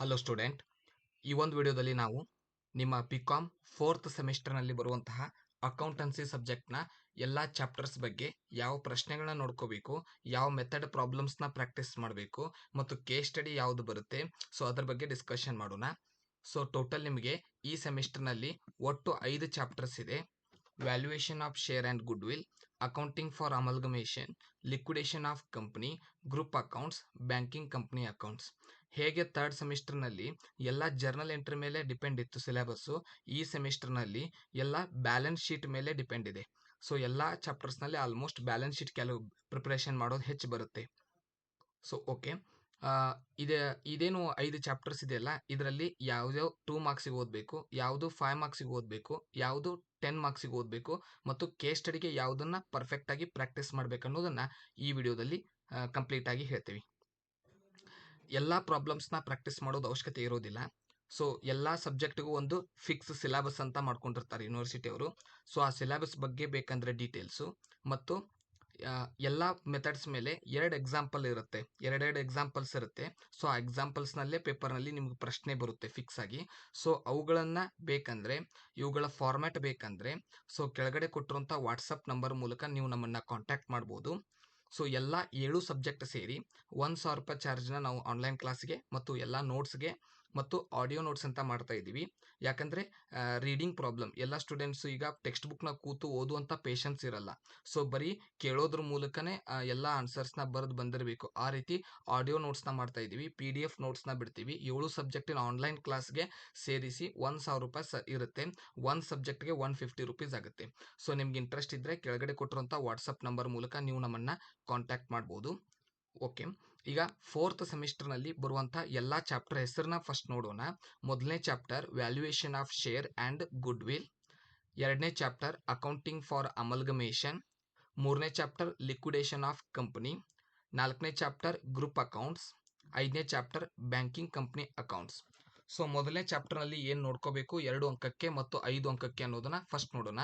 Hello student, ಈ ಒಂದು ವಿಡಿಯೋದಲ್ಲಿ ನಾವು ನಿಮ್ಮ ಬಿಕಾಮ್ 4th ಸೆಮಿಸ್ಟರ್ನಲ್ಲಿ ಬರುವಂತಹ ಅಕೌಂಟೆನ್ಸಿ ಸಬ್ಜೆಕ್ಟ್ನ ಎಲ್ಲ ಚಾಪ್ಟರ್ಸ್ ಬಗ್ಗೆ ಯಾವ ಪ್ರಶ್ನೆಗಳನ್ನ ನೋಡ್ಕೋಬೇಕು, ಯಾವ ಮೆಥಡ್ ಪ್ರಾಬ್ಲಮ್ಸ್ನ ಪ್ರಾಕ್ಟೀಸ್ ಮಾಡಬೇಕು ಮತ್ತು ಕೇಸ್ ಸ್ಟಡಿ ಯಾವುದು ಬರುತ್ತೆ, ಸೊ ಅದ್ರ ಬಗ್ಗೆ ಡಿಸ್ಕಷನ್ ಮಾಡೋಣ. ಸೊ ಟೋಟಲ್ ನಿಮಗೆ ಈ ಸೆಮಿಸ್ಟರ್ನಲ್ಲಿ ಒಟ್ಟು 5 ಚಾಪ್ಟರ್ಸ್ ಇದೆ. Valuation of share and good will, accounting for ಅಮಲ್ಗಮೇಷನ್, liquidation of company, group accounts, banking company accounts. ಹೇಗೆ ಥರ್ಡ್ ಸೆಮಿಸ್ಟರ್ನಲ್ಲಿ ಎಲ್ಲ ಜರ್ನಲ್ ಎಂಟ್ರಿ ಮೇಲೆ ಡಿಪೆಂಡ್ ಇತ್ತು ಸಿಲೆಬಸ್ಸು, ಈ ಸೆಮಿಸ್ಟರ್ನಲ್ಲಿ ಎಲ್ಲ ಬ್ಯಾಲೆನ್ಸ್ ಶೀಟ್ ಮೇಲೆ ಡಿಪೆಂಡ್ ಇದೆ. ಸೊ ಎಲ್ಲ ಚಾಪ್ಟರ್ಸ್ನಲ್ಲಿ ಆಲ್ಮೋಸ್ಟ್ ಬ್ಯಾಲೆನ್ಸ್ ಶೀಟ್ ಕೆಲವು ಪ್ರಿಪ್ರೇಷನ್ ಮಾಡೋದು ಹೆಚ್ಚು ಬರುತ್ತೆ. ಸೊ ಓಕೆ, ಇದೇನು 5 ಚಾಪ್ಟರ್ಸ್ ಇದೆಯಲ್ಲ, ಇದರಲ್ಲಿ ಯಾವ್ಯಾವ 2 ಮಾರ್ಕ್ಸಿಗೆ ಓದಬೇಕು, ಯಾವುದು 5 ಮಾರ್ಕ್ಸಿಗೆ ಓದಬೇಕು, ಯಾವುದು 10 ಮಾರ್ಕ್ಸಿಗೆ ಓದಬೇಕು ಮತ್ತು ಕೇಸ್ ಸ್ಟಡಿಗೆ ಯಾವುದನ್ನು ಪರ್ಫೆಕ್ಟಾಗಿ ಪ್ರಾಕ್ಟೀಸ್ ಮಾಡಬೇಕು ಅನ್ನೋದನ್ನು ಈ ವಿಡಿಯೋದಲ್ಲಿ ಕಂಪ್ಲೀಟಾಗಿ ಹೇಳ್ತೀವಿ. ಎಲ್ಲ ಪ್ರಾಬ್ಲಮ್ಸ್ನ ಪ್ರಾಕ್ಟೀಸ್ ಮಾಡೋದು ಅವಶ್ಯಕತೆ ಇರೋದಿಲ್ಲ. ಸೊ ಎಲ್ಲ ಸಬ್ಜೆಕ್ಟ್ಗೂ ಒಂದು ಫಿಕ್ಸ್ ಸಿಲೆಬಸ್ ಅಂತ ಮಾಡ್ಕೊಂಡಿರ್ತಾರೆ ಯೂನಿವರ್ಸಿಟಿ ಅವರು. ಸೊ ಆ ಸಿಲೆಬಸ್ ಬಗ್ಗೆ ಬೇಕಂದರೆ ಡೀಟೇಲ್ಸು ಮತ್ತು ಎಲ್ಲ ಮೆಥಡ್ಸ್ ಮೇಲೆ 2 ಎಕ್ಸಾಂಪಲ್ ಇರುತ್ತೆ, ಎರಡೆರಡು ಎಕ್ಸಾಂಪಲ್ಸ್ ಇರುತ್ತೆ. ಸೊ ಆ ಎಕ್ಸಾಂಪಲ್ಸ್ನಲ್ಲೇ ಪೇಪರ್ನಲ್ಲಿ ನಿಮ್ಗೆ ಪ್ರಶ್ನೆ ಬರುತ್ತೆ ಫಿಕ್ಸ್ ಆಗಿ. ಸೊ ಅವುಗಳನ್ನು ಬೇಕಂದರೆ, ಇವುಗಳ ಫಾರ್ಮ್ಯಾಟ್ ಬೇಕಂದರೆ, ಸೊ ಕೆಳಗಡೆ ಕೊಟ್ಟಿರುವಂಥ ವಾಟ್ಸಪ್ ನಂಬರ್ ಮೂಲಕ ನೀವು ನಮ್ಮನ್ನು ಕಾಂಟ್ಯಾಕ್ಟ್ ಮಾಡ್ಬೋದು. ಸೊ ಎಲ್ಲ 7 ಸಬ್ಜೆಕ್ಟ್ ಸೇರಿ 1,000 ರೂಪಾಯಿ ಚಾರ್ಜ್ನ ನಾವು ಆನ್ಲೈನ್ ಕ್ಲಾಸ್ಗೆ ಮತ್ತು ಎಲ್ಲ ನೋಟ್ಸ್ಗೆ ಮತ್ತು ಆಡಿಯೋ ನೋಟ್ಸ್ ಅಂತ ಮಾಡ್ತಾ ಇದ್ದೀವಿ. ಯಾಕಂದರೆ ರೀಡಿಂಗ್ ಪ್ರಾಬ್ಲಮ್, ಎಲ್ಲ ಸ್ಟೂಡೆಂಟ್ಸು ಈಗ ಟೆಕ್ಸ್ಟ್ ಬುಕ್ನ ಕೂತು ಓದುವಂಥ ಪೇಷನ್ಸ್ ಇರಲ್ಲ. ಸೊ ಬರೀ ಕೇಳೋದ್ರ ಮೂಲಕನೇ ಎಲ್ಲ ಆನ್ಸರ್ಸ್ನ ಬರೆದು ಬಂದಿರಬೇಕು. ಆ ರೀತಿ ಆಡಿಯೋ ನೋಟ್ಸ್ನ ಮಾಡ್ತಾ ಇದ್ದೀವಿ, PDF ನೋಟ್ಸ್ನ ಬಿಡ್ತೀವಿ. 7 ಸಬ್ಜೆಕ್ಟಿನ ಆನ್ಲೈನ್ ಕ್ಲಾಸ್ಗೆ ಸೇರಿಸಿ 1,000 ರೂಪಾಯಿ ಇರುತ್ತೆ. ಒಂದು ಸಬ್ಜೆಕ್ಟ್ಗೆ 150 ರೂಪೀಸ್ ಆಗುತ್ತೆ. ಸೊ ನಿಮ್ಗೆ ಇಂಟ್ರೆಸ್ಟ್ ಇದ್ದರೆ ಕೆಳಗಡೆ ಕೊಟ್ಟಿರುವಂಥ ವಾಟ್ಸಪ್ ನಂಬರ್ ಮೂಲಕ ನೀವು ನಮ್ಮನ್ನು ಕಾಂಟ್ಯಾಕ್ಟ್ ಮಾಡ್ಬೋದು. ಓಕೆ, ಈಗ 4th ಸೆಮಿಸ್ಟರ್ನಲ್ಲಿ ಬರುವಂಥ ಎಲ್ಲ ಚಾಪ್ಟರ್ ಹೆಸರನ್ನ ಫಸ್ಟ್ ನೋಡೋಣ. ಮೊದಲನೇ chapter valuation of share and good will, ಎರಡನೇ ಚಾಪ್ಟರ್ ಅಕೌಂಟಿಂಗ್ ಫಾರ್ ಅಮಲ್ಗಮೇಷನ್, ಮೂರನೇ ಚಾಪ್ಟರ್ ಲಿಕ್ವಿಡೇಷನ್ ಆಫ್ ಕಂಪನಿ, ನಾಲ್ಕನೇ ಚಾಪ್ಟರ್ ಗ್ರೂಪ್ ಅಕೌಂಟ್ಸ್, ಐದನೇ chapter banking company accounts. So ಮೊದಲನೇ ಚಾಪ್ಟರ್ನಲ್ಲಿ ಏನು ನೋಡ್ಕೋಬೇಕು, 2 ಅಂಕಕ್ಕೆ ಮತ್ತು 5 ಅಂಕಕ್ಕೆ ಅನ್ನೋದನ್ನ ಫಸ್ಟ್ ನೋಡೋಣ.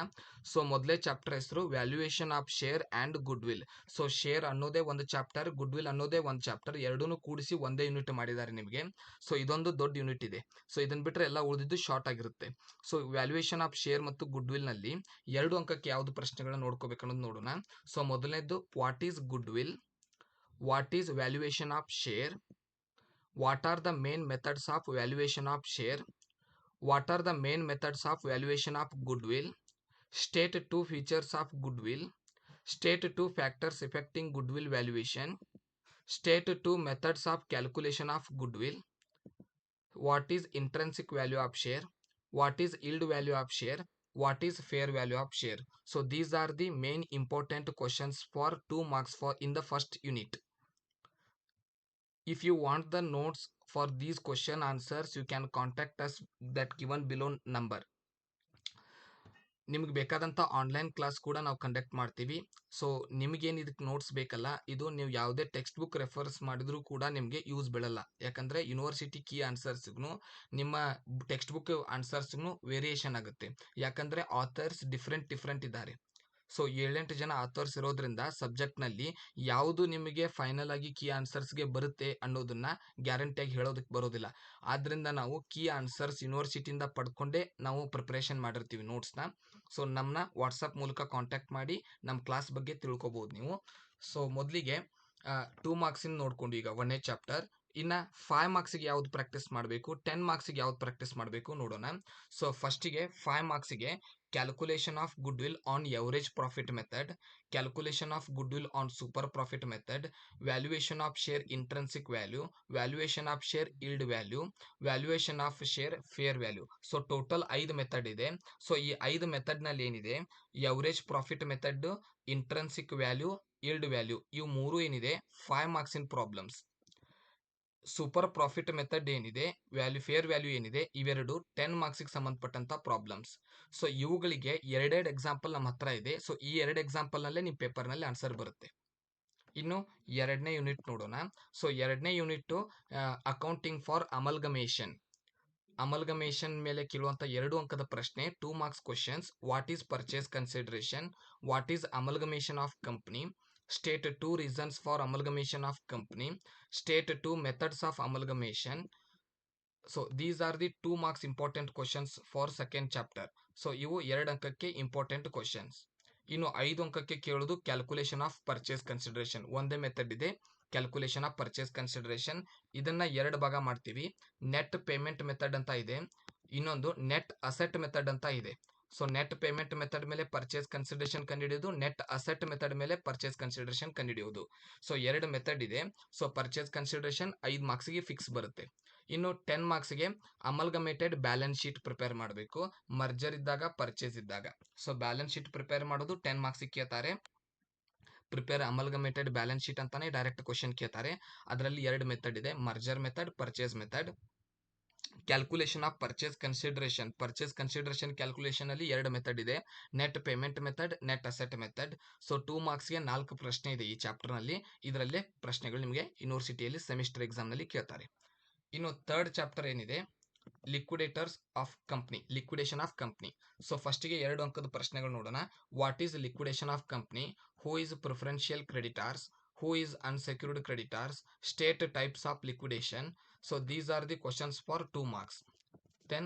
ಸೊ ಮೊದಲನೇ ಚಾಪ್ಟರ್ ಹೆಸರು valuation of share and good will. So share ಅನ್ನೋದೇ ಒಂದು ಚಾಪ್ಟರ್, ಗುಡ್ ವಿಲ್ ಅನ್ನೋದೇ ಒಂದು ಚಾಪ್ಟರ್, ಎರಡೂ ಕೂಡಿಸಿ ಒಂದೇ ಯೂನಿಟ್ ಮಾಡಿದ್ದಾರೆ ನಿಮಗೆ. ಸೊ ಇದೊಂದು ದೊಡ್ಡ ಯೂನಿಟ್ ಇದೆ. ಸೊ ಇದನ್ನು ಬಿಟ್ಟರೆ ಎಲ್ಲ ಉಳಿದಿದ್ದು ಶಾರ್ಟ್ ಆಗಿರುತ್ತೆ. ಸೊ ವ್ಯಾಲ್ಯೂಯೇಷನ್ ಆಫ್ ಶೇರ್ ಮತ್ತು ಗುಡ್ ವಿಲ್ನಲ್ಲಿ 2 ಅಂಕಕ್ಕೆ ಯಾವುದು ಪ್ರಶ್ನೆಗಳನ್ನ ನೋಡ್ಕೋಬೇಕು ಅನ್ನೋದು ನೋಡೋಣ. ಸೊ ಮೊದಲನೇದು what is good will, what is valuation of share, what are the main methods of valuation of share, what are the main methods of valuation of goodwill, state 2 features of goodwill, state 2 factors affecting goodwill valuation, state 2 methods of calculation of goodwill, what is intrinsic value of share, what is yield value of share, what is fair value of share. So these are the main important questions for 2 marks for in the first unit. If you want the notes for these question answers, you can contact us that given below number. ನಿಮ್ಗೆ ಬೇಕಾದಂಥ online class ಕೂಡ ನಾವು conduct ಮಾಡ್ತೀವಿ. So ನಿಮಗೇನು ಇದಕ್ಕೆ notes ಬೇಕಲ್ಲ, ಇದು ನೀವು ಯಾವುದೇ ಟೆಕ್ಸ್ಟ್ ಬುಕ್ ರೆಫರ್ಸ್ ಮಾಡಿದ್ರೂ ಕೂಡ ನಿಮಗೆ ಯೂಸ್ ಬೀಳಲ್ಲ. ಯಾಕಂದರೆ ಯೂನಿವರ್ಸಿಟಿ ಕೀ ಆನ್ಸರ್ಸ್ಗೂ ನಿಮ್ಮ ಟೆಕ್ಸ್ಟ್ ಬುಕ್ ಆನ್ಸರ್ಸ್ಗೂ ವೇರಿಯೇಷನ್ ಆಗುತ್ತೆ. ಯಾಕಂದರೆ ಆಥರ್ಸ್ ಡಿಫ್ರೆಂಟ್ ಇದ್ದಾರೆ. ಸೊ 7-8 ಜನ ಆಥರ್ಸ್ ಇರೋದ್ರಿಂದ ಸಬ್ಜೆಕ್ಟ್ನಲ್ಲಿ ಯಾವುದು ನಿಮಗೆ ಫೈನಲ್ ಆಗಿ ಕೀ ಆನ್ಸರ್ಸ್ಗೆ ಬರುತ್ತೆ ಅನ್ನೋದನ್ನ ಗ್ಯಾರಂಟಿಯಾಗಿ ಹೇಳೋದಕ್ಕೆ ಬರೋದಿಲ್ಲ. ಆದ್ದರಿಂದ ನಾವು ಕೀ ಆನ್ಸರ್ಸ್ ಯೂನಿವರ್ಸಿಟಿಯಿಂದ ಪಡ್ಕೊಂಡೇ ನಾವು ಪ್ರಿಪ್ರೇಷನ್ ಮಾಡಿರ್ತೀವಿ ನೋಟ್ಸ್ನ. ಸೊ ನಮ್ಮನ್ನ ವಾಟ್ಸಪ್ ಮೂಲಕ ಕಾಂಟ್ಯಾಕ್ಟ್ ಮಾಡಿ ನಮ್ಮ ಕ್ಲಾಸ್ ಬಗ್ಗೆ ತಿಳ್ಕೊಬೋದು ನೀವು. ಸೊ ಮೊದಲಿಗೆ 2 ಮಾರ್ಕ್ಸಿಂದ ನೋಡ್ಕೊಂಡು ಈಗ 1ನೇ ಚಾಪ್ಟರ್. ಇನ್ನು 5 ಮಾರ್ಕ್ಸಿಗೆ ಯಾವ್ದು ಪ್ರಾಕ್ಟೀಸ್ ಮಾಡಬೇಕು, 10 ಮಾರ್ಕ್ಸಿಗೆ ಯಾವ್ದು ಪ್ರಾಕ್ಟೀಸ್ ಮಾಡಬೇಕು ನೋಡೋಣ. ಸೊ ಫಸ್ಟಿಗೆ 5 ಮಾರ್ಕ್ಸಿಗೆ calculation of goodwill on average profit method, calculation of goodwill on super profit method, valuation of share intrinsic value, valuation of share yield value, valuation of share fair value. So total 5 method ಇದೆ. So ಈ 5 ಮೆಥಡ್ನಲ್ಲಿ ಏನಿದೆ, average profit method, intrinsic value, yield value, ಇವು ಮೂರು ಏನಿದೆ 5 ಮಾರ್ಕ್ಸಿನ problems. Super profit method ಏನಿದೆ, fair value ಏನಿದೆ, ಇವೆರಡು 10 ಮಾರ್ಕ್ಸಿಗೆ ಸಂಬಂಧಪಟ್ಟಂತ ಪ್ರಾಬ್ಲಮ್ಸ್. ಸೊ ಇವುಗಳಿಗೆ ಎರಡೆರಡು ಎಕ್ಸಾಂಪಲ್ ನಮ್ಮ ಹತ್ರ ಇದೆ. ಸೊ ಈ 2 ಎಕ್ಸಾಂಪಲ್ನಲ್ಲೇ ನಿಮ್ಮ ಪೇಪರ್ನಲ್ಲಿ ಆನ್ಸರ್ ಬರುತ್ತೆ. ಇನ್ನು 2ನೇ ಯೂನಿಟ್ ನೋಡೋಣ. ಸೊ 2ನೇ ಯೂನಿಟ್ ಅಕೌಂಟಿಂಗ್ ಫಾರ್ ಅಮಲ್ಗಮೇಷನ್. ಅಮಲ್ಗಮೇಷನ್ ಮೇಲೆ ಕೇಳುವಂಥ 2 ಅಂಕದ ಪ್ರಶ್ನೆ, 2 marks questions. What is purchase consideration, what is ಅಮಲ್ಗಮೇಷನ್ of company, state 2 reasons for amalgamation of company, state 2 methods of amalgamation, so these are the 2 marks important questions for second chapter. So ಇವು 2 ಅಂಕಕ್ಕೆ important questions. ಇನ್ನು 5 ಅಂಕಕ್ಕೆ ಕೇಳೋದು calculation of purchase consideration. ಒಂದೇ method ಇದೆ, calculation of purchase consideration. ಇದನ್ನ 2 ಭಾಗ ಮಾಡ್ತೀವಿ. Net payment method ಅಂತ ಇದೆ, ಇನ್ನೊಂದು ನೆಟ್ ಅಸೆಟ್ ಮೆಥಡ್ ಅಂತ ಇದೆ. ಸೊ ನೆಟ್ ಪೇಮೆಂಟ್ ಮೆಥಡ್ ಮೇಲೆ ಪರ್ಚೇಸ್ ಕನ್ಸಿಡರೇಷನ್ ಕಂಡುಹಿಡಿಯೋದು, ನೆಟ್ ಅಸೆಟ್ ಮೆಥಡ್ ಮೇಲೆ ಪರ್ಚೇಸ್ ಕನ್ಸಿಡರೇಷನ್ ಕಂಡುಹಿಡಿಯೋದು. ಸೊ 2 ಮೆಥಡ್ ಇದೆ. ಸೊ ಪರ್ಚೇಸ್ ಕನ್ಸಿಡರೇಷನ್ 5 ಮಾರ್ಕ್ಸ್ಗೆ ಫಿಕ್ಸ್ ಬರುತ್ತೆ. ಇನ್ನು 10 ಮಾರ್ಕ್ಸ್ಗೆ ಅಮಲ್ಗಮೇಟೆಡ್ ಬ್ಯಾಲೆನ್ಸ್ ಶೀಟ್ ಪ್ರಿಪೇರ್ ಮಾಡಬೇಕು, ಮರ್ಜರ್ ಇದ್ದಾಗ, ಪರ್ಚೇಸ್ ಇದ್ದಾಗ. ಸೊ ಬ್ಯಾಲೆನ್ಸ್ ಶೀಟ್ ಪ್ರಿಪೇರ್ ಮಾಡೋದು 10 ಮಾರ್ಕ್ಸ್ ಕೇಳ್ತಾರೆ. ಪ್ರಿಪೇರ್ ಅಮಲ್ಗಮೇಟೆಡ್ ಬ್ಯಾಲೆನ್ಸ್ ಶೀಟ್ ಅಂತಾನೆ ಡೈರೆಕ್ಟ್ ಕ್ವಶನ್ ಕೇಳ್ತಾರೆ. ಅದರಲ್ಲಿ 2 ಮೆಥಡ್ ಇದೆ, merger method, purchase method. Calculation of purchase consideration calculation ಅಲ್ಲಿ 2 ಮೆಥಡ್ ಇದೆ, net payment method, net asset method. So 2 ಮಾರ್ಕ್ಸ್ಗೆ 4 ಪ್ರಶ್ನೆ ಇದೆ ಈ ಚಾಪ್ಟರ್ ನಲ್ಲಿ. ಇದರಲ್ಲೇ ಪ್ರಶ್ನೆಗಳು ನಿಮಗೆ ಯೂನಿವರ್ಸಿಟಿಯಲ್ಲಿ ಸೆಮಿಸ್ಟರ್ ಎಕ್ಸಾಮ್ ನಲ್ಲಿ ಕೇಳ್ತಾರೆ. ಇನ್ನು ಥರ್ಡ್ ಚಾಪ್ಟರ್ ಏನಿದೆ, liquidators of company, liquidation of company. So ಫಸ್ಟಿಗೆ 2 ಅಂಕದ ಪ್ರಶ್ನೆಗಳು ನೋಡೋಣ. What is liquidation of company, who is preferential creditors, who is unsecured creditors, state types of liquidation. So these are the questions for 2 marks. Then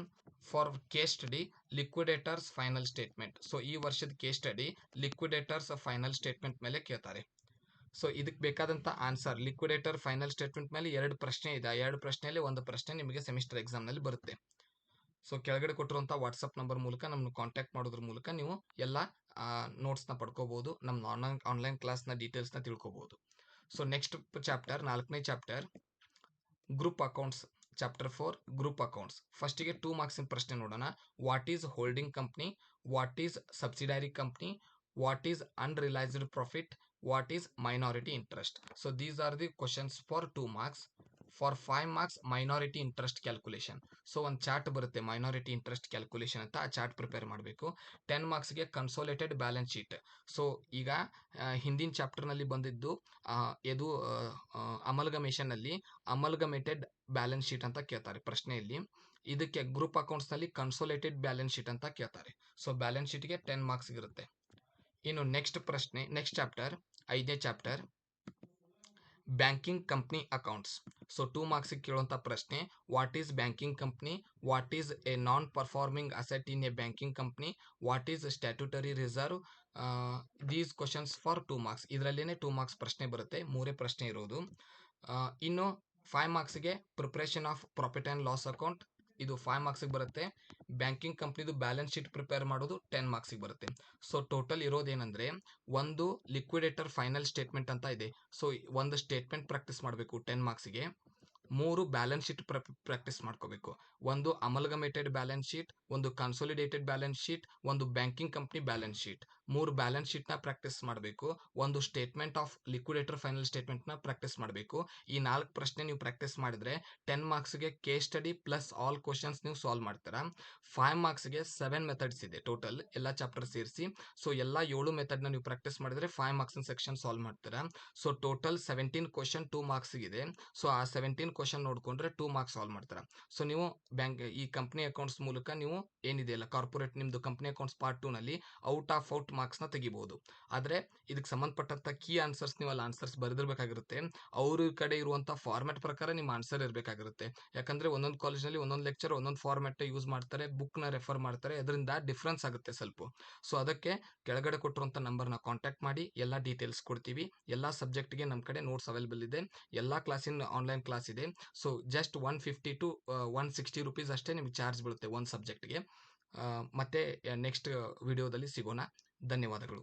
for case study, liquidators final statement. So ಈ ವರ್ಷದ case study liquidators final statement ಮೇಲೆ ಕೇಳ್ತಾರೆ. So ಇದಕ್ಕೆ ಬೇಕಾದಂತ answer, liquidator final statement ಮೇಲೆ 2 ಪ್ರಶ್ನೆ ಇದೆ. 2 ಪ್ರಶ್ನೆಯಲ್ಲಿ ಒಂದು ಪ್ರಶ್ನೆ ನಿಮಗೆ ಸೆಮಿಸ್ಟರ್ ಎಕ್ಸಾಮ್ ನಲ್ಲಿ ಬರುತ್ತೆ. ಸೊ ಕೆಳಗಡೆ ಕೊಟ್ಟಿರುವಂಥ ವಾಟ್ಸಪ್ ನಂಬರ್ ಮೂಲಕ ನಮ್ಮನ್ನು ಕಾಂಟ್ಯಾಕ್ಟ್ ಮಾಡೋದ್ರ ಮೂಲಕ ನೀವು ಎಲ್ಲ ನೋಟ್ಸ್ನ ಪಡ್ಕೋಬಹುದು, ನಮ್ಮ ಆನ್ಲೈನ್ ಕ್ಲಾಸ್ನ ಡೀಟೇಲ್ಸ್ನ ತಿಳ್ಕೊಬಹುದು. ಸೊ ನೆಕ್ಸ್ಟ್ ಚಾಪ್ಟರ್, 4ನೇ chapter, group accounts, chapter 4 group accounts. ಫಸ್ಟಿಗೆ 2 ಮಾರ್ಕ್ಸಿನ ಪ್ರಶ್ನೆ ನೋಡೋಣ. What is holding company, what is subsidiary company, what is unrealised profit, what is minority interest. So these are the questions for 2 marks. For 5 marks minority interest calculation. So ಒಂದು chart ಬರುತ್ತೆ minority interest calculation ಅಂತ, ಆ chart prepare ಮಾಡಬೇಕು. 10 ಮಾರ್ಕ್ಸ್ಗೆ ಕನ್ಸೋಲೇಟೆಡ್ balance sheet. So ಈಗ ಹಿಂದಿನ ಚಾಪ್ಟರ್ನಲ್ಲಿ ಬಂದಿದ್ದು ಇದು ಅಮಲ್ಗಮೇಷನ್ ನಲ್ಲಿ ಅಮಲ್ಗಮೇಟೆಡ್ ಬ್ಯಾಲೆನ್ಸ್ ಶೀಟ್ ಅಂತ ಕೇಳ್ತಾರೆ ಪ್ರಶ್ನೆಯಲ್ಲಿ. ಇದಕ್ಕೆ ಗ್ರೂಪ್ ಅಕೌಂಟ್ಸ್ ನಲ್ಲಿ ಕನ್ಸೋಲೇಟೆಡ್ ಬ್ಯಾಲೆನ್ಸ್ ಶೀಟ್ ಅಂತ ಕೇಳ್ತಾರೆ. ಸೊ ಬ್ಯಾಲೆನ್ಸ್ ಶೀಟ್ಗೆ 10 ಮಾರ್ಕ್ಸ್ ಇರುತ್ತೆ. ಇನ್ನು ನೆಕ್ಸ್ಟ್ ಪ್ರಶ್ನೆ, ನೆಕ್ಸ್ಟ್ ಚಾಪ್ಟರ್, 5ನೇ chapter, banking company accounts. So 2 marks ಕೇಳುವಂತ ಪ್ರಶ್ನೆ, what is banking company, what is a non performing asset in a banking company, what is statutory reserve. These questions for 2 marks. ಇದರಲ್ಲೇನೆ 2 marks ಪ್ರಶ್ನೆ ಬರುತ್ತೆ, 3 ಪ್ರಶ್ನೆ ಇರೋದು. ಇನ್ನು 5 ಮಾರ್ಕ್ಸ್ಗೆ preparation of profit and loss account, ಇದು 5 ಮಾರ್ಕ್ಸ್ಗೆ ಬರುತ್ತೆ. ಬ್ಯಾಂಕಿಂಗ್ ಕಂಪ್ನಿದು ಬ್ಯಾಲೆನ್ಸ್ ಶೀಟ್ ಪ್ರಿಪೇರ್ ಮಾಡೋದು 10 ಮಾರ್ಕ್ಸ್ಗೆ ಬರುತ್ತೆ. ಸೊ ಟೋಟಲ್ ಇರೋದೇನಂದ್ರೆ, ಒಂದು ಲಿಕ್ವಿಡೇಟರ್ ಫೈನಲ್ ಸ್ಟೇಟ್ಮೆಂಟ್ ಅಂತ ಇದೆ. ಸೊ ಒಂದು ಸ್ಟೇಟ್ಮೆಂಟ್ ಪ್ರಾಕ್ಟೀಸ್ ಮಾಡಬೇಕು 10 ಮಾರ್ಕ್ಸ್ಗೆ. 3 ಬ್ಯಾಲೆನ್ಸ್ ಶೀಟ್ ಪ್ರಾಕ್ಟೀಸ್ ಮಾಡ್ಕೋಬೇಕು. ಒಂದು ಅಮಲ್ಗಮೇಟೆಡ್ ಬ್ಯಾಲೆನ್ಸ್ ಶೀಟ್, ಒಂದು ಕನ್ಸೋಲಿಡೇಟೆಡ್ ಬ್ಯಾಲೆನ್ಸ್ ಶೀಟ್, ಒಂದು banking company balance sheet. 3 balance ಶೀಟ್ನ ಪ್ರಾಕ್ಟೀಸ್ ಮಾಡಬೇಕು. ಒಂದು ಸ್ಟೇಟ್ಮೆಂಟ್ ಆಫ್ ಲಿಕ್ವಿಡೇಟರ್ ಫೈನಲ್ ಸ್ಟೇಟ್ಮೆಂಟ್ನ ಪ್ರಾಕ್ಟೀಸ್ ಮಾಡಬೇಕು. ಈ 4 ಪ್ರಶ್ನೆ ನೀವು ಪ್ರಾಕ್ಟೀಸ್ ಮಾಡಿದ್ರೆ 10 ಮಾರ್ಕ್ಸ್ಗೆ case study plus all questions ನೀವು ಸಾಲ್ವ್ ಮಾಡ್ತೀರಾ. 5 ಮಾರ್ಕ್ಸ್ಗೆ 7 ಮೆಥಡ್ಸ್ ಇದೆ ಟೋಟಲ್, ಎಲ್ಲ ಚಾಪ್ಟರ್ ಸೇರಿಸಿ. ಸೊ ಎಲ್ಲ 7 ಮೆಥಡ್ನ ನೀವು ಪ್ರಾಕ್ಟೀಸ್ ಮಾಡಿದ್ರೆ 5 ಮಾರ್ಕ್ಸ್ ಸೆಕ್ಷನ್ ಸಾಲ್ವ್ ಮಾಡ್ತೀರಾ. ಸೊ ಟೋಟಲ್ 17 ಕ್ವಶನ್ 2 ಮಾರ್ಕ್ಸ್ ಇದೆ. ಸೊ ಆ 17 ಕ್ವಶನ್ ನೋಡ್ಕೊಂಡ್ರೆ 2 ಮಾರ್ಕ್ಸ್ ಸಾಲ್ವ್ ಮಾಡ್ತಾರೆ. ಸೊ ನೀವು ಈ ಕಂಪ್ನಿ ಅಕೌಂಟ್ಸ್ ಮೂಲಕ ನೀವು ಏನಿದೆಯಲ್ಲ ಕಾರ್ಪೊರೇಟ್ ನಿಮ್ದು ಕಂಪ್ನಿ ಅಕೌಂಟ್ಸ್ ಪಾರ್ಟ್ 2 ನಲ್ಲಿ ಔಟ್ ಆಫ್ ಔಟ್ ಮಾರ್ಕ್ಸ್ನ ತೆಗಿಬಹುದು. ಆದ್ರೆ ಇದಕ್ಕೆ ಸಂಬಂಧಪಟ್ಟಂತ ಕೀ ಆನ್ಸರ್ಸ್ ನೀವು ಅಲ್ಲಿ ಆನ್ಸರ್ಸ್ ಬರೆದಿರ್ಬೇಕಾಗಿರುತ್ತೆ. ಅವ್ರ ಕಡೆ ಇರುವಂತ ಫಾರ್ಮೆಟ್ ಪ್ರಕಾರ ನಿಮ್ಮ ಆನ್ಸರ್ ಇರಬೇಕಾಗಿರುತ್ತೆ. ಯಾಕಂದ್ರೆ ಒಂದೊಂದು ಕಾಲೇಜ್ನಲ್ಲಿ ಒಂದೊಂದು ಲೆಕ್ಚರ್ ಒಂದೊಂದು ಫಾರ್ಮೆಟ್ ಯೂಸ್ ಮಾಡ್ತಾರೆ, ಬುಕ್ ನ ರೆಫರ್ ಮಾಡ್ತಾರೆ, ಅದರಿಂದ ಡಿಫ್ರೆನ್ಸ್ ಆಗುತ್ತೆ ಸ್ವಲ್ಪ. ಸೊ ಅದಕ್ಕೆ ಕೆಳಗಡೆ ಕೊಟ್ಟಿರುವಂತ ನಂಬರ್ನ ಕಾಂಟ್ಯಾಕ್ಟ್ ಮಾಡಿ ಎಲ್ಲ ಡೀಟೇಲ್ಸ್ ಕೊಡ್ತೀವಿ. ಎಲ್ಲಾ ಸಬ್ಜೆಕ್ಟ್ಗೆ ನಮ್ಮ ಕಡೆ ನೋಟ್ಸ್ ಅವೈಲೇಬಲ್ ಇದೆ. ಎಲ್ಲಾ ಕ್ಲಾಸಿನ ಆನ್ಲೈನ್ ಕ್ಲಾಸ್ ಇದೆ. ಸೊ ಜಸ್ಟ್ 150 to 160 ರುಪೀಸ್ ಅಷ್ಟೇ ನಿಮ್ಗೆ ಚಾರ್ಜ್ ಬೀಳುತ್ತೆ ಒಂದು ಸಬ್ಜೆಕ್ಟ್ಗೆ. ಮತ್ತೆ ನೆಕ್ಸ್ಟ್ ವಿಡಿಯೋದಲ್ಲಿ ಸಿಗೋಣ. ಧನ್ಯವಾದಗಳು.